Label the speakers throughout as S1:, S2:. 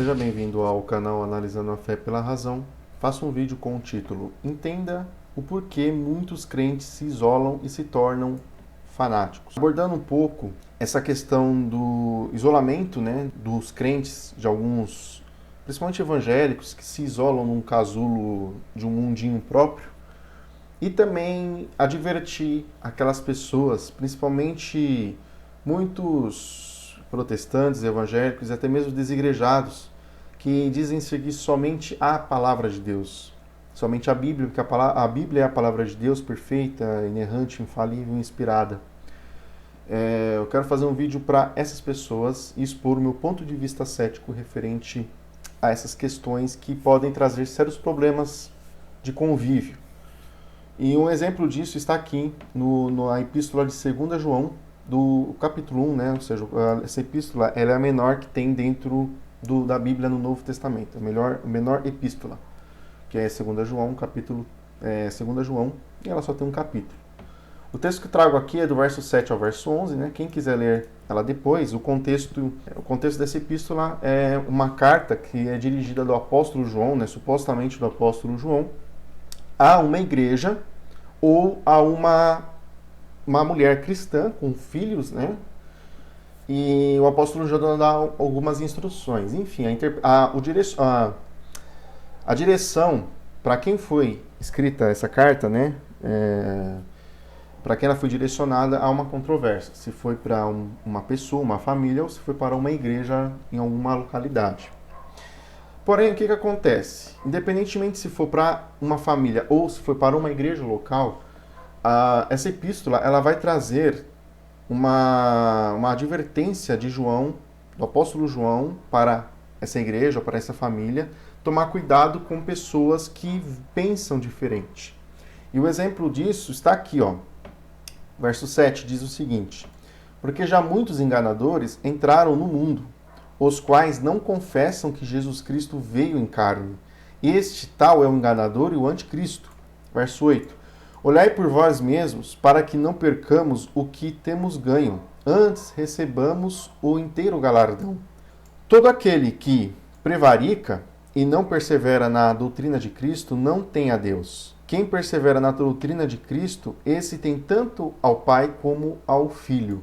S1: Seja bem-vindo ao canal Analisando a Fé pela Razão. Faço um vídeo com o título Entenda o porquê muitos crentes se isolam e se tornam fanáticos. Abordando um pouco essa questão do isolamento, dos crentes, de alguns, principalmente evangélicos, que se isolam num casulo de um mundinho próprio, e também advertir aquelas pessoas, principalmente muitos protestantes, evangélicos e até mesmo desigrejados, que dizem seguir somente a palavra de Deus, somente a Bíblia, porque a Bíblia é a palavra de Deus perfeita, inerrante, infalível, inspirada. Eu quero fazer um vídeo para essas pessoas e expor o meu ponto de vista cético referente a essas questões que podem trazer sérios problemas de convívio. E um exemplo disso está aqui na epístola de 2 João, do capítulo 1, ou seja, essa epístola ela é a menor que tem dentro da Bíblia no Novo Testamento, a menor epístola, que é 2 João, 2 João, e ela só tem um capítulo. O texto que trago aqui é do verso 7 ao verso 11, quem quiser ler ela depois, o contexto dessa epístola é uma carta que é dirigida do apóstolo João, supostamente do apóstolo João, a uma igreja ou a uma mulher cristã com filhos, e o apóstolo João dá algumas instruções. Enfim, a direção para quem foi escrita essa carta, para quem ela foi direcionada, há uma controvérsia. Se foi para uma pessoa, uma família, ou se foi para uma igreja em alguma localidade. Porém, o que acontece? Independentemente se for para uma família ou se for para uma igreja local, essa epístola ela vai trazer uma advertência de João, do apóstolo João, para essa igreja, para essa família, tomar cuidado com pessoas que pensam diferente. E o exemplo disso está aqui, verso 7 diz o seguinte: porque já muitos enganadores entraram no mundo, os quais não confessam que Jesus Cristo veio em carne. Este tal é o enganador e o anticristo. Verso 8. Olhai por vós mesmos, para que não percamos o que temos ganho, antes recebamos o inteiro galardão. Todo aquele que prevarica e não persevera na doutrina de Cristo não tem a Deus. Quem persevera na doutrina de Cristo, esse tem tanto ao Pai como ao Filho.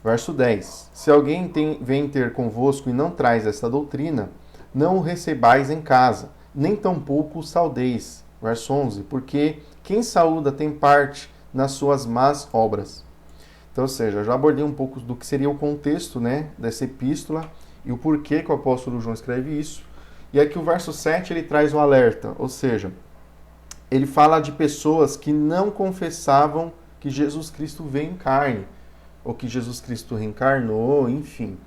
S1: Verso 10. Se alguém vem ter convosco e não traz esta doutrina, não o recebais em casa, nem tampouco o saudeis. Verso 11. Porque quem saúda tem parte nas suas más obras. Então, ou seja, eu já abordei um pouco do que seria o contexto, dessa epístola e o porquê que o apóstolo João escreve isso. E aqui o verso 7 ele traz um alerta, ou seja, ele fala de pessoas que não confessavam que Jesus Cristo veio em carne, ou que Jesus Cristo reencarnou, enfim.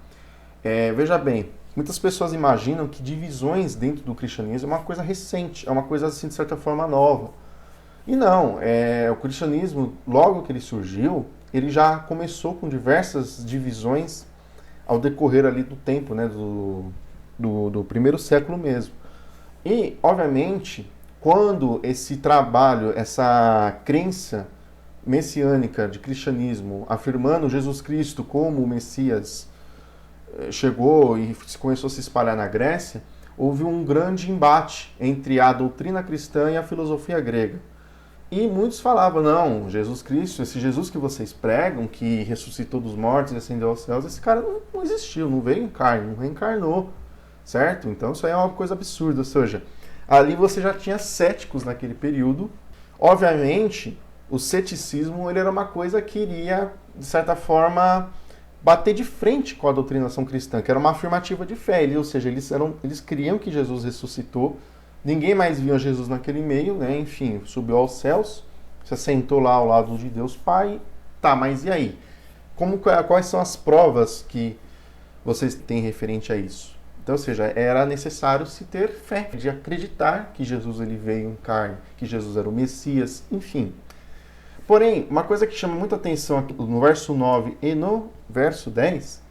S1: Veja bem, muitas pessoas imaginam que divisões dentro do cristianismo é uma coisa recente, é uma coisa assim de certa forma nova. E não, o cristianismo, logo que ele surgiu, ele já começou com diversas divisões ao decorrer ali do tempo, do primeiro século mesmo. E, obviamente, quando esse trabalho, essa crença messiânica de cristianismo, afirmando Jesus Cristo como o Messias, chegou e começou a se espalhar na Grécia, houve um grande embate entre a doutrina cristã e a filosofia grega. E muitos falavam, não, Jesus Cristo, esse Jesus que vocês pregam, que ressuscitou dos mortos e ascendeu aos céus, esse cara não existiu, não veio em carne, não reencarnou, certo? Então isso aí é uma coisa absurda, ou seja, ali você já tinha céticos naquele período. Obviamente, o ceticismo ele era uma coisa que iria, de certa forma, bater de frente com a doutrinação cristã, que era uma afirmativa de fé, ou seja, eles criam que Jesus ressuscitou, ninguém mais via Jesus naquele meio, enfim, subiu aos céus, se assentou lá ao lado de Deus Pai, mas e aí? Quais são as provas que vocês têm referente a isso? Então, ou seja, era necessário se ter fé, de acreditar que Jesus ele veio em carne, que Jesus era o Messias, enfim. Porém, uma coisa que chama muita atenção aqui no verso 9 e no verso 10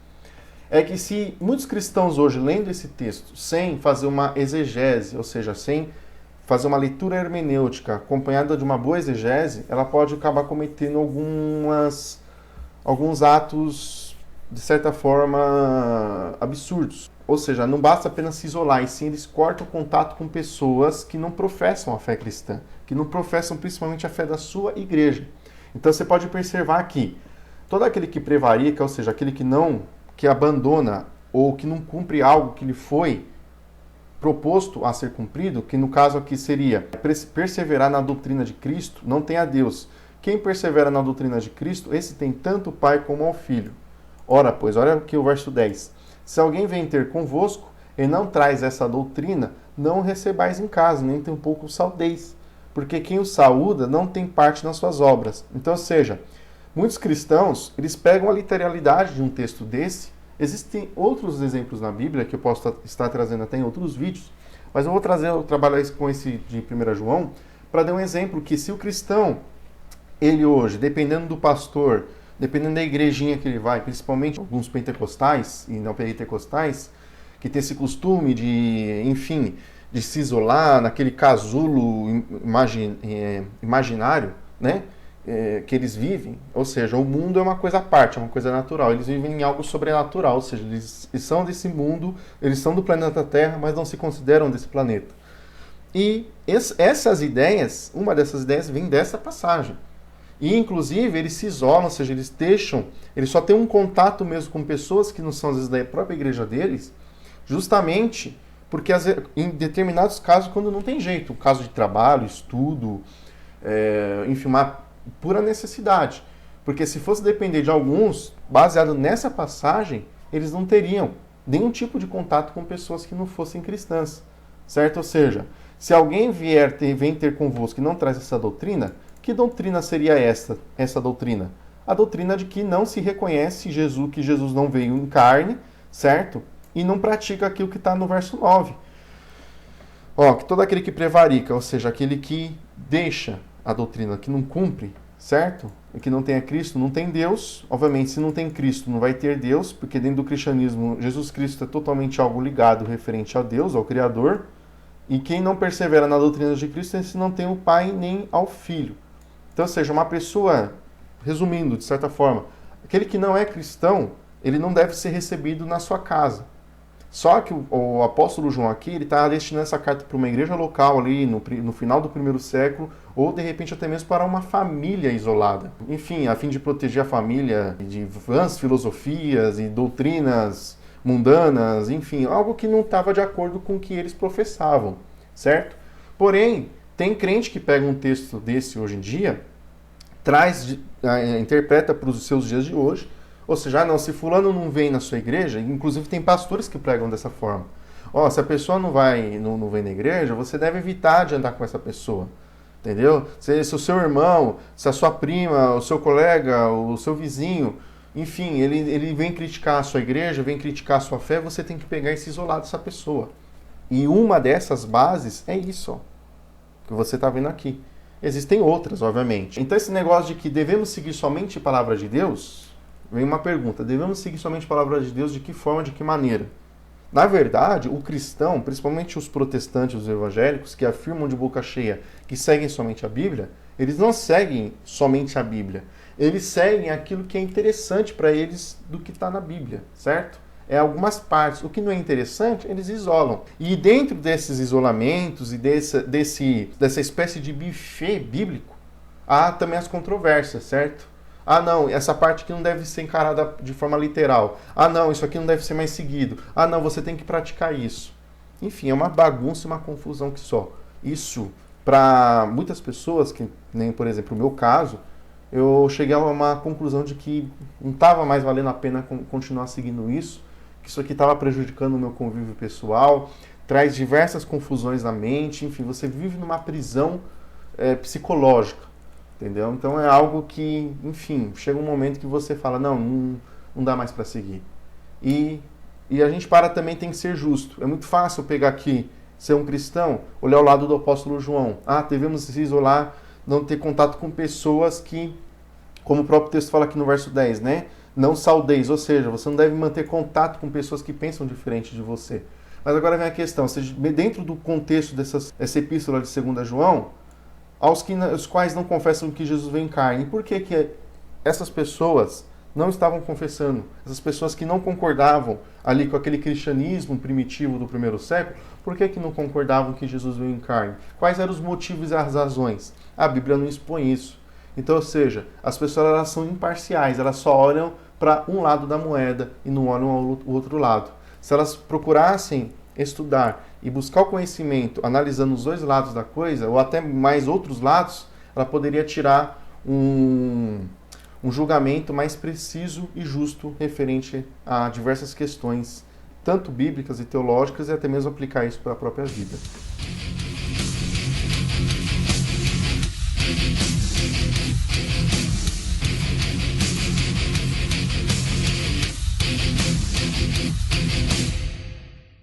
S1: é que se muitos cristãos hoje, lendo esse texto, sem fazer uma exegese, ou seja, sem fazer uma leitura hermenêutica acompanhada de uma boa exegese, ela pode acabar cometendo alguns atos, de certa forma, absurdos. Ou seja, não basta apenas se isolar, e sim eles cortam o contato com pessoas que não professam a fé cristã, que não professam principalmente a fé da sua igreja. Então você pode observar aqui, todo aquele que prevarica, ou seja, aquele que abandona ou que não cumpre algo que lhe foi proposto a ser cumprido, que no caso aqui seria perseverar na doutrina de Cristo, não tem a Deus. Quem persevera na doutrina de Cristo, esse tem tanto o Pai como ao Filho. Ora, pois, olha aqui o verso 10. Se alguém vem ter convosco e não traz essa doutrina, não o recebais em casa, nem tampouco o saudeis, porque quem o saúda não tem parte nas suas obras. Então, ou seja, muitos cristãos, eles pegam a literalidade de um texto desse. Existem outros exemplos na Bíblia que eu posso estar trazendo até em outros vídeos, mas eu vou trabalhar com esse de 1 João para dar um exemplo que se o cristão, ele hoje, dependendo do pastor, dependendo da igrejinha que ele vai, principalmente alguns pentecostais e não pentecostais, que tem esse costume de, enfim, de se isolar naquele casulo imaginário, né? Que eles vivem, ou seja, o mundo é uma coisa à parte, é uma coisa natural, eles vivem em algo sobrenatural, ou seja, eles são desse mundo, eles são do planeta Terra, mas não se consideram desse planeta. E essas ideias, uma dessas ideias vem dessa passagem. E, inclusive, eles se isolam, ou seja, eles só têm um contato mesmo com pessoas que não são, às vezes, da própria igreja deles, justamente porque, em determinados casos, quando não tem jeito, o caso de trabalho, estudo, enfim, uma pura necessidade. Porque se fosse depender de alguns, baseado nessa passagem, eles não teriam nenhum tipo de contato com pessoas que não fossem cristãs, certo? Ou seja, se alguém vem ter convosco e não traz essa doutrina, que doutrina seria essa doutrina? A doutrina de que não se reconhece Jesus, que Jesus não veio em carne, certo? E não pratica aquilo que está no verso 9. Que todo aquele que prevarica, ou seja, aquele que deixa a doutrina, que não cumpre, certo? E que não tem a Cristo, não tem Deus. Obviamente, se não tem Cristo, não vai ter Deus, porque dentro do cristianismo, Jesus Cristo é totalmente algo ligado, referente a Deus, ao Criador. E quem não persevera na doutrina de Cristo, esse não tem o Pai nem ao Filho. Então, ou seja, uma pessoa, resumindo, de certa forma, aquele que não é cristão, ele não deve ser recebido na sua casa. Só que o apóstolo João aqui, ele está destinando essa carta para uma igreja local ali no final do primeiro século, ou de repente até mesmo para uma família isolada. Enfim, a fim de proteger a família de vãs filosofias e doutrinas mundanas, enfim, algo que não estava de acordo com o que eles professavam, certo? Porém, tem crente que pega um texto desse hoje em dia, interpreta para os seus dias de hoje, ou seja, se fulano não vem na sua igreja, inclusive tem pastores que pregam dessa forma. Se a pessoa não vem na igreja, você deve evitar de andar com essa pessoa. Entendeu? Se o seu irmão, se a sua prima, o seu colega, o seu vizinho, enfim, ele vem criticar a sua igreja, vem criticar a sua fé, você tem que pegar e se isolar dessa pessoa. E uma dessas bases é isso, que você está vendo aqui. Existem outras, obviamente. Então esse negócio de que devemos seguir somente a palavra de Deus, vem uma pergunta, devemos seguir somente a palavra de Deus de que forma, de que maneira? Na verdade, o cristão, principalmente os protestantes, os evangélicos, que afirmam de boca cheia que seguem somente a Bíblia, eles não seguem somente a Bíblia. Eles seguem aquilo que é interessante para eles do que está na Bíblia, certo? É algumas partes. O que não é interessante, eles isolam. E dentro desses isolamentos e dessa espécie de buffet bíblico, há também as controvérsias, certo? Não, essa parte aqui não deve ser encarada de forma literal. Não, isso aqui não deve ser mais seguido. Não, você tem que praticar isso. Enfim, é uma bagunça e uma confusão que só. Isso, para muitas pessoas, que nem, por exemplo, o meu caso, eu cheguei a uma conclusão de que não estava mais valendo a pena continuar seguindo isso, que isso aqui estava prejudicando o meu convívio pessoal, traz diversas confusões na mente, enfim, você vive numa prisão psicológica. Entendeu? Então é algo que, enfim, chega um momento que você fala, não dá mais para seguir. E a gente também tem que ser justo. É muito fácil pegar aqui, ser um cristão, olhar ao lado do apóstolo João. Devemos se isolar, não ter contato com pessoas que, como o próprio texto fala aqui no verso 10, né? Não saudeis, ou seja, você não deve manter contato com pessoas que pensam diferente de você. Mas agora vem a questão, dentro do contexto dessa epístola de 2 João, os quais não confessam que Jesus veio em carne. E por que essas pessoas não estavam confessando, essas pessoas que não concordavam ali com aquele cristianismo primitivo do primeiro século, por que não concordavam que Jesus veio em carne? Quais eram os motivos e as razões? A Bíblia não expõe isso. Então, ou seja, as pessoas elas são imparciais, elas só olham para um lado da moeda e não olham ao outro lado. Se elas procurassem estudar e buscar o conhecimento analisando os dois lados da coisa, ou até mais outros lados, ela poderia tirar um julgamento mais preciso e justo referente a diversas questões, tanto bíblicas e teológicas, e até mesmo aplicar isso para a própria vida.